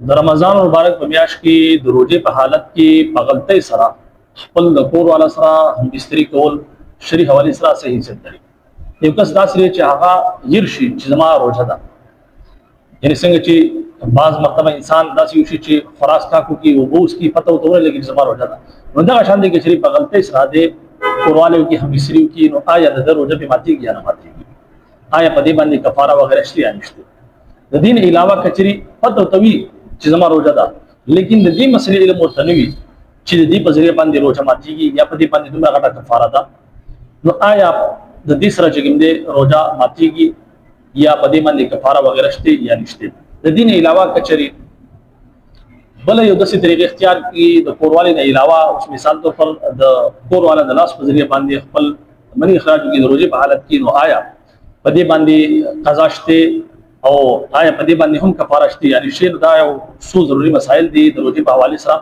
د رمضان مبارک په میاشت کې د روزې په حالت کې په غلطۍ سره خپل د کور والا سره همبستري کول شرعي حوالې سره صحیح څه دی. یو کس داسې دی چې هغه هیر شي چې زما روزه ده، یعنی څنګه چې بعض مرتبه انسان داسې یو شي چې خوراک کاکو کې اوبه اوس کې پته ورته ولګي چې زما روزه ده، نو دغه شان دی چې شرعي په غلطۍ سره دی کوروالیو کې همبستري وکړي، نو آیا د روزه په ماتېږي یا نه ماتېږي؟ آیا په دې باندې کفاره وغیرہ شته یا نشته؟ د دین علاوه کچري پته توي چې زما روزه ده، لیکن د دې مسلې علم ورته نه وي چې د دې په ذریعہ باندې روزه ماتېږي یا په دې باندې دومره غټه کفاره ده، نو آیا د دې سره چې کوم دې روزه ماتېږي یا په دې باندې کفاره وغیرہ شته یا نشته؟ د دین علاوه کچري بل یو داسې طریقې اختیار کړي د کوروالې نه علاوه، اوس مثال طور پر د کورواله د لاس په ذریعہ باندې خپل منی اخراج کړي د روزې په حالت کې، نو آیا په دې باندې قضا شته او آیا په دې باندې هم کفاره شته؟ یعنی شی دا یو څو ضروري مسائل دي د روزې په حواله سره.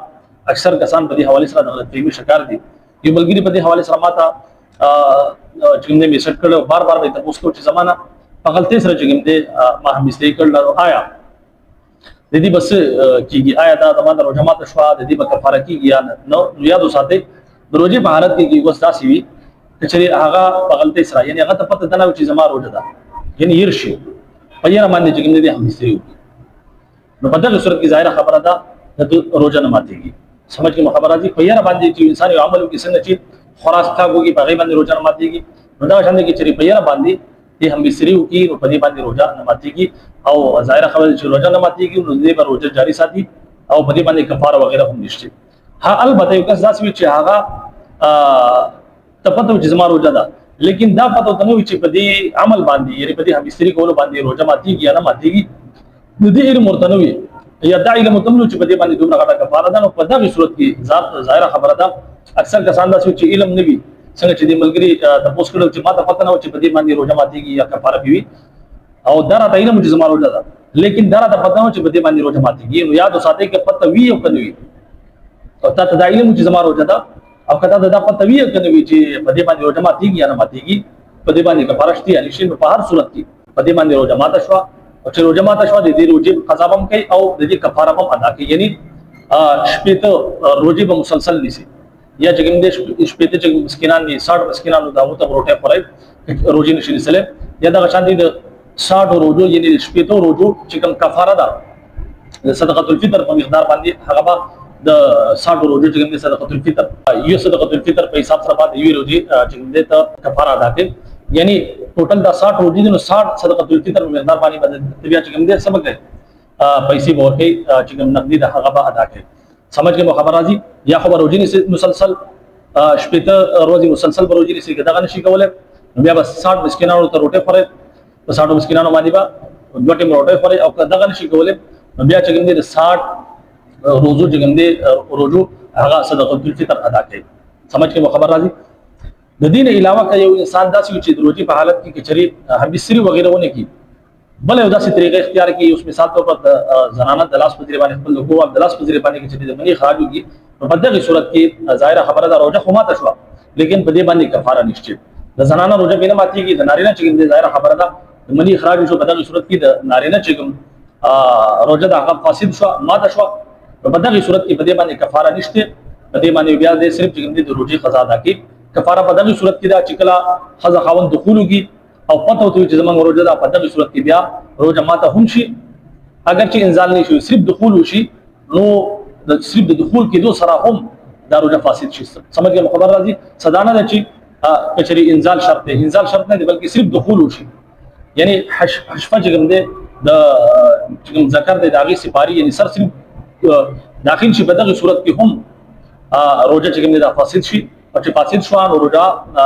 اکثر کسان په دې حواله سره د غلطفهمي شکار دي. یو بلګری په دې حواله سره ماته چې موږ میسج کړو بار بار به تاسو کو چې زمانہ په غلطۍ سره چې موږ ما هم مستې کړل، آیا د دې بس کیږي؟ آیا دا زمانہ روزه ماته شو د دې په کفاره کیږي یا نه؟ نو یاد وساتئ د روزې په حالت کې وس داسې وي چې هغه په غلطۍ سره، یعنی هغه ته پته نه و چې زما روزه ده، یعنی هیر شي په یاره باندې چې موږ دې هم مستې وکړو، نو په دغه صورت کې ظاهره خبره ده د روزه نه ماتېږي. سمجھ کې خبره دي په یاره باندې چې انسان یو عمل کوي څنګه چې خلاص تا کوي په غي باندې روزه نه ماتېږي، نو دا شان دي چې په یاره باندې دې هم مستې وکړي، نو په دې باندې روزه نه ماتېږي او ظاهره خبره چې روزه نه ماتېږي نو دې به روزه جاری ساتي او په دې باندې کفاره وغیرہ هم نشته. ها البته یو کس داسې چې هغه تپته چې زما روزه ده، لیکن دا پته ته نه وي چې په دې عمل باندې یعنی په دې همبستري کولو باندې روزه ماتېږي یا نه ماتېږي، نو دې علم ورته نه وي یا دا علم ورته نه وي چې په دې باندې دومره غټه کفاره ده، نو په دغه صورت کې ذات ظاهره خبره ده اکثر کسان داسې چې علم نه وي څنګه چې دې ملګری تاسو کړو چې ما ته پته نه و چې په دې باندې روزه ماتېږي یا کفاره وي، او دا راته علم چې زما روزه ده لیکن دا راته پته نه و چې په دې باندې روزه ماتېږي، نو یاد وساتئ چې پته وي او کنه وي او تا ته دا علم چې زما روزه ده او کدا دا پته وی کنه وی چې په دې باندې روزه ماتېږي یا نه ماتېږي، په دې باندې کفاره شته یا نشته، په هر صورت کې په دې باندې روزه ماته شو او چې روزه ماته شو د دې روزه قضا هم کوي او د دې کفاره هم ادا کوي، یعنی شپته روزه به مسلسل نيسي یا چې کوم دې شپته چې مسکینان دي 60 مسکینانو دا وته روټه پرای روزه نشي نسله یا دا شان دي 60 روزو یعنی شپته روزو چې کوم کفاره ده صدقه الفطر په مقدار باندې هغه د 60 روزو چې کوم صدقه الفطر یو صدقه الفطر په حساب سره باندې یو روزي چې کوم ته کفاره ادا کوي، یعنی ټوټل دا 60 روزي نو 60 صدقه الفطر په مقدار باندې طبيعت چې کوم دې سبق ده پیسې ورکړي چې کوم نقدي د هغه ادا کوي. سمجھ کې خبر راځي یا خبر روزي مسلسل شپته روزي مسلسل روزي نشي کېدغه نشي کولای، بیا بس 60 مسکینانو ته روټه پرې په 60 مسکینانو باندې با دوه ټیم روټه پرې او دغه نشي کولای، بیا چې کوم دې 60 روزو چې کوم دې روزو هغه صدقه الفطر ادا کوي. سمجھ کې خبر راځي. د دین علاوه که یو انسان داسې چې د روزي په حالت کې کچري همبستري وغیرہ ونه کی بل یو داسې طریقې اختیار کی، اوس مثال طور پر زنانه د لاس په ذریعہ باندې خپل لوګو د لاس په ذریعہ باندې چې د منی خراج وږي، په دغه صورت کې ظاهره خبره ده روزه خو ماته شو لیکن په دې باندې کفاره نشته. د زنانه روزه به نه ماتېږي، د نارینه چې د ظاهره خبره ده د منی خراج شو، په دغه صورت کې د نارینه چې روزه د هغه فاسد شو ماته شو، په دغه صورت کې په دې باندې کفاره نشته، په دې باندې بیا د صرف چې د روزي قضا ادا کی. کفاره په دغه صورت کې دا چې کله خزه خاوند دخول وږي او پته وته چې زمونږ روزه ده، په دغه صورت کې بیا روزه ماته هم شي، اگر چې انزال نه شي صرف دخول وشي نو د صرف د دخول کې دوه سره هم دا روزه فاسد شي. سمجھ کې خبر راځي. صدانه ده چې کچري انزال شرط دی، انزال شرط نه دی بلکې صرف دخول وشي، یعنی حشفه چې کوم دی د چې کوم ذکر دی د هغه سپاری یعنی سر صرف داخل شي، په دغه صورت کې هم روزه چې کوم دی دا فاسد شي او چې فاسد شو نو روزه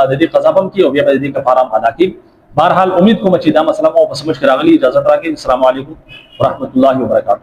د دې قضا هم کی او بیا د دې کفاره ادا کی. بهرحال امید کوم چې دا مسله مو په سمجھ کې راغلی. اجازه راکړئ. السلام علیکم ورحمت الله وبرکاته.